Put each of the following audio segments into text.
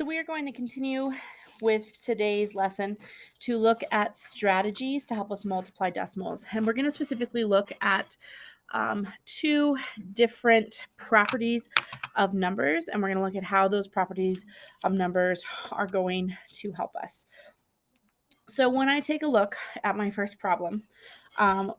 So we are going to continue with today's lesson to look at strategies to help us multiply decimals. And we're going to specifically look at two different properties of numbers, and we're going to look at how those properties of numbers are going to help us. So when I take a look at my first problem,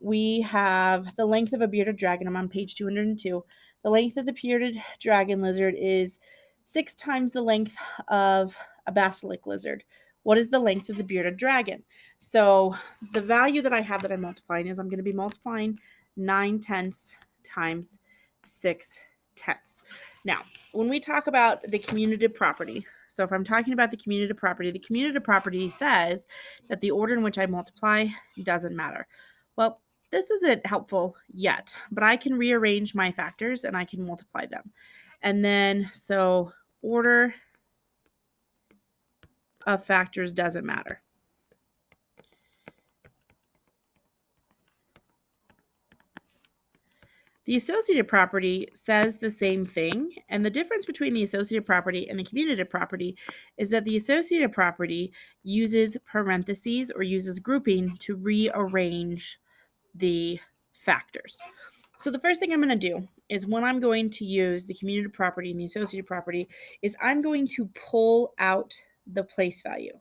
we have the length of a bearded dragon. I'm on page 202. The length of the bearded dragon lizard is 6 times the length of a basilisk lizard. What is the length of the bearded dragon? So the value that I have that I'm multiplying is I'm going to be multiplying 9/10 times 6/10. Now, when we talk about the commutative property, so if I'm talking about the commutative property says that the order in which I multiply doesn't matter. Well, this isn't helpful yet, but I can rearrange my factors and I can multiply them. And then, so order of factors doesn't matter. The associative property says the same thing, and the difference between the associative property and the commutative property is that the associative property uses parentheses or uses grouping to rearrange the factors. So the first thing I'm going to do is when I'm going to use the commutative property and the associative property is I'm going to pull out the place value.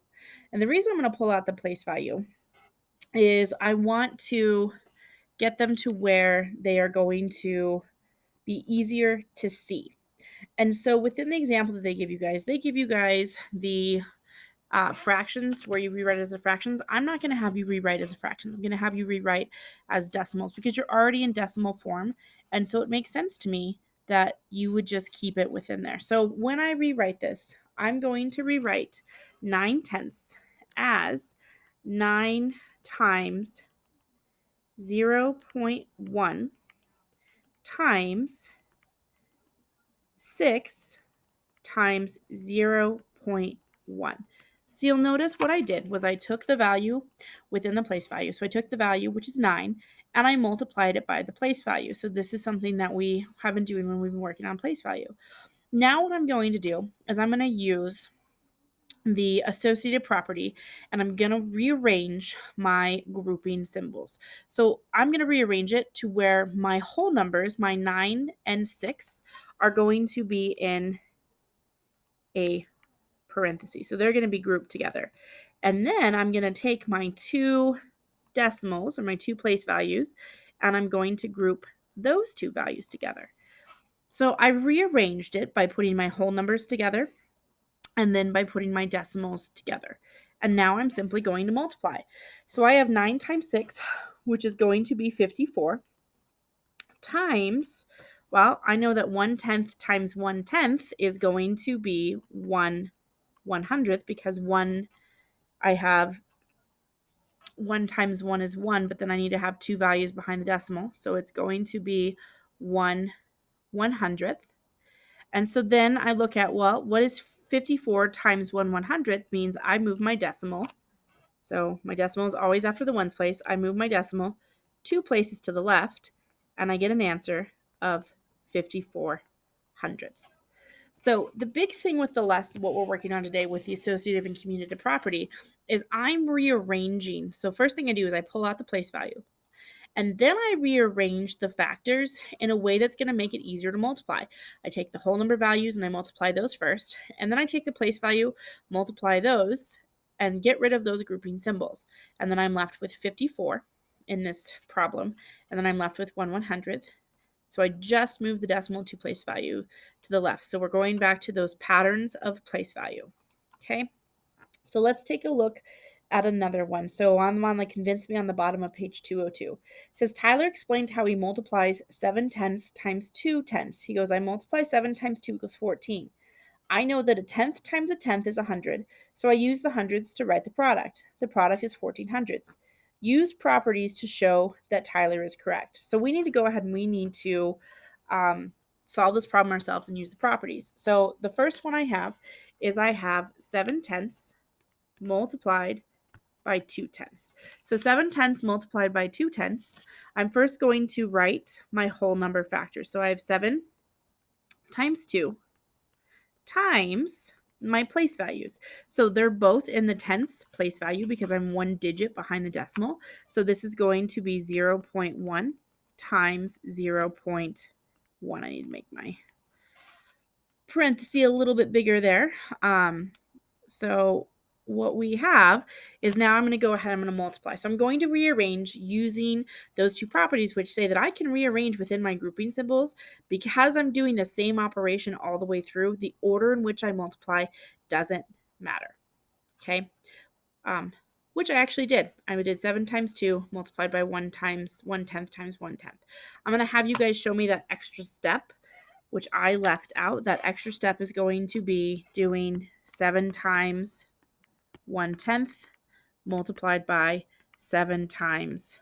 And the reason I'm going to pull out the place value is I want to get them to where they are going to be easier to see. And so within the example that they give you guys the fractions where you rewrite it as a fractions. I'm not going to have you rewrite as a fraction. I'm going to have you rewrite as decimals because you're already in decimal form. And so it makes sense to me that you would just keep it within there. So when I rewrite this, I'm going to rewrite 9/10 as 9 times 0.1 times 6 times 0.1. So you'll notice what I did was I took the value within the place value. So I took the value, which is 9, and I multiplied it by the place value. So this is something that we have been doing when we've been working on place value. Now what I'm going to do is I'm going to use the associative property and I'm going to rearrange my grouping symbols. So I'm going to rearrange it to where my whole numbers, my 9 and 6, are going to be in a parenthesis. So they're going to be grouped together. And then I'm going to take my two decimals or my two place values and I'm going to group those two values together. So I've rearranged it by putting my whole numbers together and then by putting my decimals together. And now I'm simply going to multiply. So I have 9 times 6, which is going to be 54, times, well, I know that 1/10 times 1/10 is going to be 1/100th because I have 1 times 1 is 1, but then I need to have two values behind the decimal. So it's going to be 1/100th. And so then I look at, well, what is 54 times 1/100th means I move my decimal. So my decimal is always after the ones place. I move my decimal 2 places to the left, and I get an answer of 54 hundredths. So the big thing with the lesson, what we're working on today with the associative and commutative property, is I'm rearranging. So first thing I do is I pull out the place value. And then I rearrange the factors in a way that's going to make it easier to multiply. I take the whole number values and I multiply those first. And then I take the place value, multiply those, and get rid of those grouping symbols. And then I'm left with 54 in this problem. And then I'm left with 1/100th. So I just moved the decimal to place value to the left. So we're going back to those patterns of place value. Okay. So let's take a look at another one. So on the one that convinced me on the bottom of page 202. It says Tyler explained how he multiplies 7/10 times 2/10. He goes, I multiply 7 times 2 equals 14. I know that a tenth times a tenth is 100, so I use the hundreds to write the product. The product is 14 hundredths. Use properties to show that Tyler is correct. So we need to go ahead and we need to solve this problem ourselves and use the properties. So the first one I have is I have 7/10 multiplied by 2/10. So 7/10 multiplied by 2/10. I'm first going to write my whole number factors. So I have 7 times 2 times my place values. So they're both in the tenths place value because I'm 1 digit behind the decimal. So this is going to be 0.1 times 0.1. I need to make my parenthesis a little bit bigger there. So what we have is now I'm going to go ahead, I'm going to multiply. So I'm going to rearrange using those two properties, which say that I can rearrange within my grouping symbols. Because I'm doing the same operation all the way through, the order in which I multiply doesn't matter. Okay. Which I actually did. I did 7 times 2 multiplied by 1 times 1/10 times 1/10. I'm going to have you guys show me that extra step, which I left out. That extra step is going to be doing 7 times 1/10 multiplied by 7 times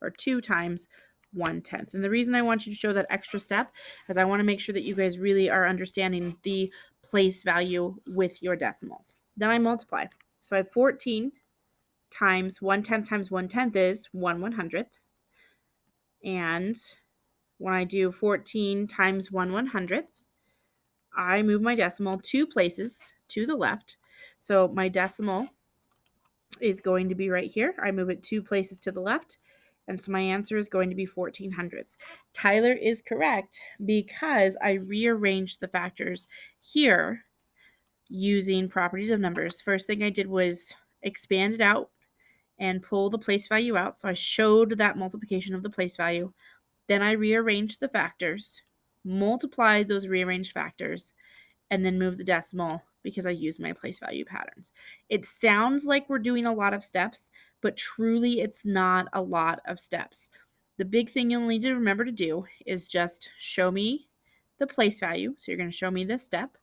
or 2 times 1/10. And the reason I want you to show that extra step is I want to make sure that you guys really are understanding the place value with your decimals. Then I multiply. So I have 14 times 1/10 times 1/10 is 1/100th. And when I do 14 times 1/100th, I move my decimal 2 places to the left. So my decimal is going to be right here. I move it 2 places to the left. And so my answer is going to be 1400ths. Tyler is correct because I rearranged the factors here using properties of numbers. First thing I did was expand it out and pull the place value out. So I showed that multiplication of the place value. Then I rearranged the factors, multiplied those rearranged factors, and then moved the decimal because I used my place value patterns. It sounds like we're doing a lot of steps, but truly it's not a lot of steps. The big thing you'll need to remember to do is just show me the place value. So you're going to show me this step.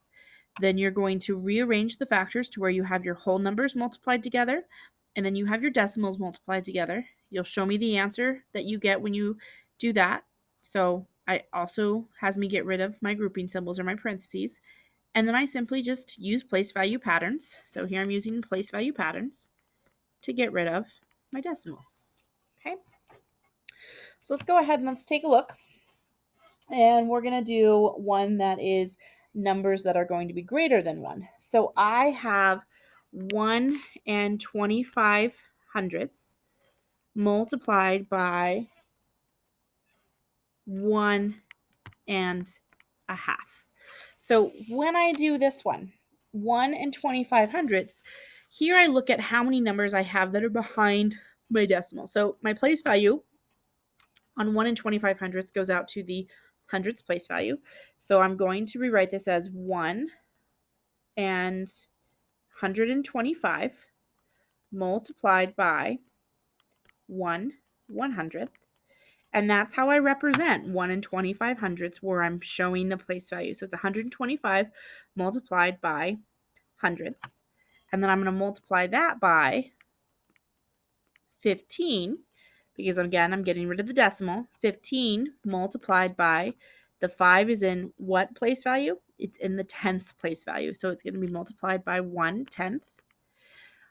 Then you're going to rearrange the factors to where you have your whole numbers multiplied together, and then you have your decimals multiplied together. You'll show me the answer that you get when you do that. So I also has me get rid of my grouping symbols or my parentheses. And then I simply just use place value patterns. So here I'm using place value patterns to get rid of my decimal. Okay. So let's go ahead and let's take a look. And we're going to do one that is numbers that are going to be greater than 1. So I have 1 and 25 hundredths multiplied by 1 and a half. So when I do this one, 1 and 25 hundredths, here I look at how many numbers I have that are behind my decimal. So my place value on 1 and 25 hundredths goes out to the hundredths place value. So I'm going to rewrite this as 1 and 125 multiplied by 1/100th. And that's how I represent 1 and 25 hundredths, where I'm showing the place value. So it's 125 multiplied by hundredths. And then I'm going to multiply that by 15, because again, I'm getting rid of the decimal. 15 multiplied by, the 5 is in what place value? It's in the tenths place value. So it's going to be multiplied by 1/10.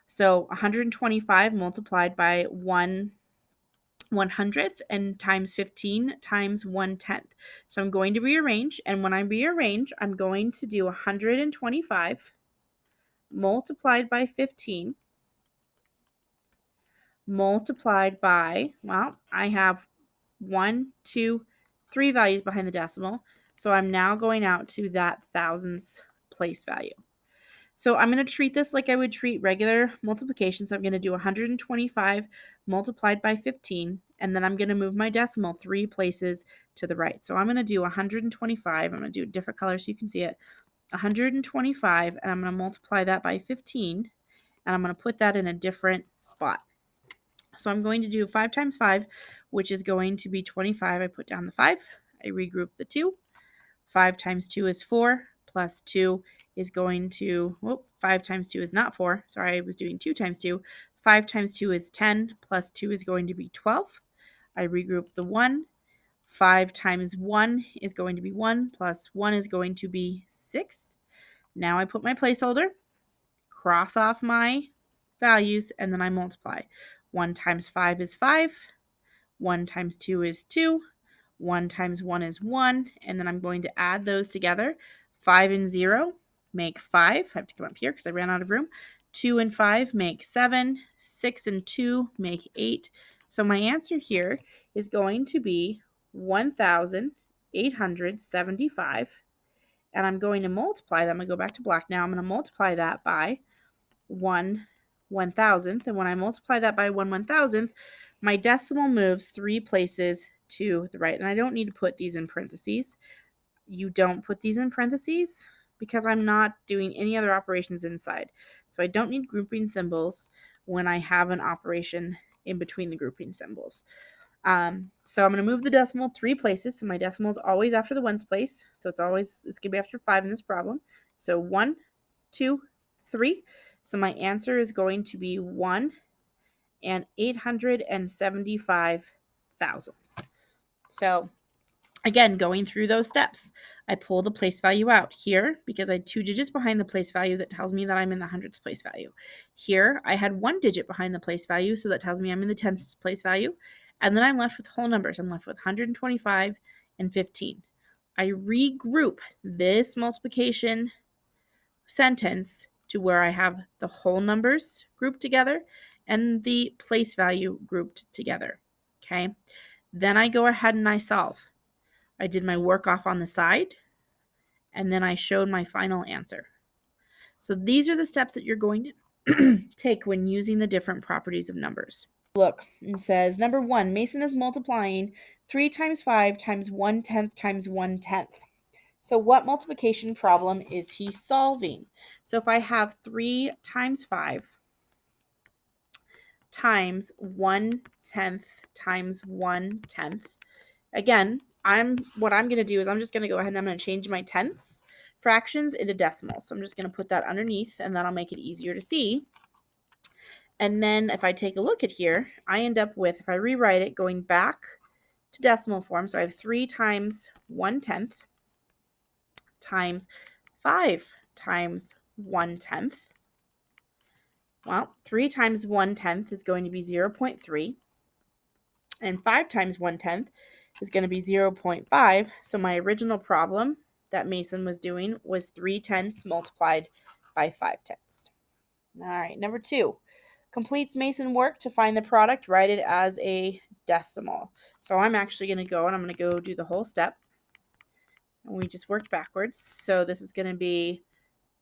So 125 multiplied by 1/100th and times 15 times 1/10. So I'm going to rearrange, and when I rearrange, I'm going to do 125 multiplied by 15 multiplied by, well, I have 1, 2, 3 values behind the decimal. So I'm now going out to that thousandths place value. So I'm going to treat this like I would treat regular multiplication. So I'm going to do 125 multiplied by 15, and then I'm going to move my decimal 3 places to the right. So I'm going to do 125. I'm going to do a different color so you can see it. 125, and I'm going to multiply that by 15, and I'm going to put that in a different spot. So I'm going to do 5 times 5, which is going to be 25. I put down the 5. I regroup the 2. 5 times 2 is 4, plus 2 is going to, 5 times 2 is not 4. Sorry, I was doing 2 times 2. 5 times 2 is 10, plus 2 is going to be 12. I regroup the 1. 5 times 1 is going to be 1, plus 1 is going to be 6. Now I put my placeholder, cross off my values, and then I multiply. 1 times 5 is 5. 1 times 2 is 2. 1 times 1 is 1. And then I'm going to add those together. 5 and 0 make 5. I have to come up here because I ran out of room. 2 and 5 make 7. 6 and 2 make 8. So my answer here is going to be 1,875. And I'm going to multiply that. I'm going to go back to black now. I'm going to multiply that by 1/1000th. And when I multiply that by 1/1000th, my decimal moves 3 places to the right. And I don't need to put these in parentheses. You don't put these in parentheses because I'm not doing any other operations inside. So I don't need grouping symbols when I have an operation in between the grouping symbols. So I'm going to move the decimal 3 places. So my decimal is always after the ones place. So it's going to be after 5 in this problem. So 1, 2, 3. So my answer is going to be 1,875 thousandths. So again, going through those steps, I pull the place value out here because I had 2 digits behind the place value that tells me that I'm in the hundredths place value. Here, I had 1 digit behind the place value, so that tells me I'm in the tenths place value. And then I'm left with whole numbers. I'm left with 125 and 15. I regroup this multiplication sentence to where I have the whole numbers grouped together and the place value grouped together. Okay. Then I go ahead and I solve. I did my work off on the side, and then I showed my final answer. So these are the steps that you're going to take when using the different properties of numbers. Look, it says, number 1, Mason is multiplying 3 times 5 times 1/10 times 1/10. So what multiplication problem is he solving? So if I have 3 times 5 times 1/10 times 1/10, again, what I'm going to do is I'm just going to go ahead and I'm going to change my tenths fractions into decimals. So I'm just going to put that underneath, and that'll make it easier to see. And then if I take a look at here, I end up with, if I rewrite it, going back to decimal form. So I have 3 times 1/10 times 5 times 1/10. Well, 3 times 1/10 is going to be 0.3. And 5 times 1/10 is going to be 0.5. So my original problem that Mason was doing was 3/10 multiplied by 5/10. All right, number 2. Completes Mason work to find the product, write it as a decimal. So I'm actually going to go and I'm going to go do the whole step. And we just worked backwards. So this is going to be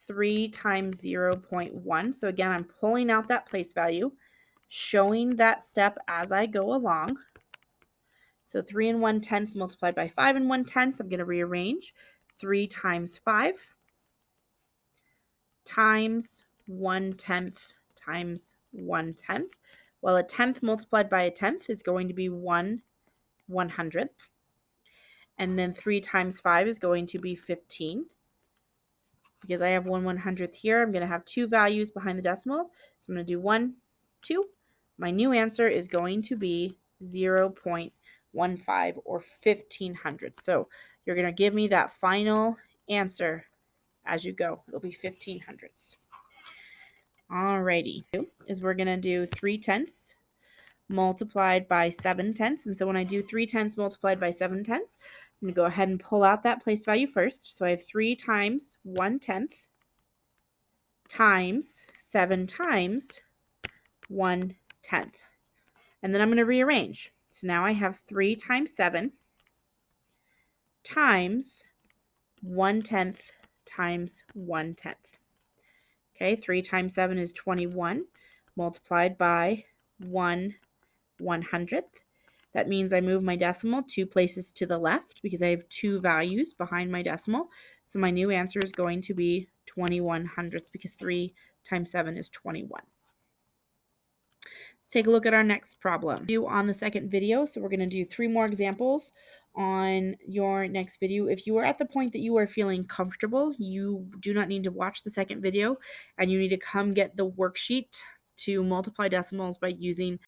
3 times 0.1. So again, I'm pulling out that place value, showing that step as I go along. So 3 and 1/10 multiplied by 5 and 1/10. I'm going to rearrange. 3 times 5 times 1/10 times 1/10. Well, a tenth multiplied by a tenth is going to be 1/100th. And then 3 times 5 is going to be 15. Because I have 1/100th here, I'm going to have 2 values behind the decimal. So I'm going to do 1, 2. My new answer is going to be 0.15 or 1/1500. So you're going to give me that final answer as you go. It'll be 1/1500ths. Alrighty, is we're going to do 3/10 multiplied by 7/10. And so when I do 3/10 multiplied by 7/10, I'm going to go ahead and pull out that place value first. So I have 3 times 1/10 times 7 times 1/10. And then I'm going to rearrange. So now I have 3 times 7 times 1/10 times 1/10. Okay, 3 times 7 is 21 multiplied by 1/100th. That means I move my decimal 2 places to the left because I have 2 values behind my decimal. So my new answer is going to be 21/100ths because 3 times 7 is 21. Let's take a look at our next problem. On the second video, so we're going to do 3 more examples on your next video. If you are at the point that you are feeling comfortable, you do not need to watch the second video, and you need to come get the worksheet to multiply decimals by using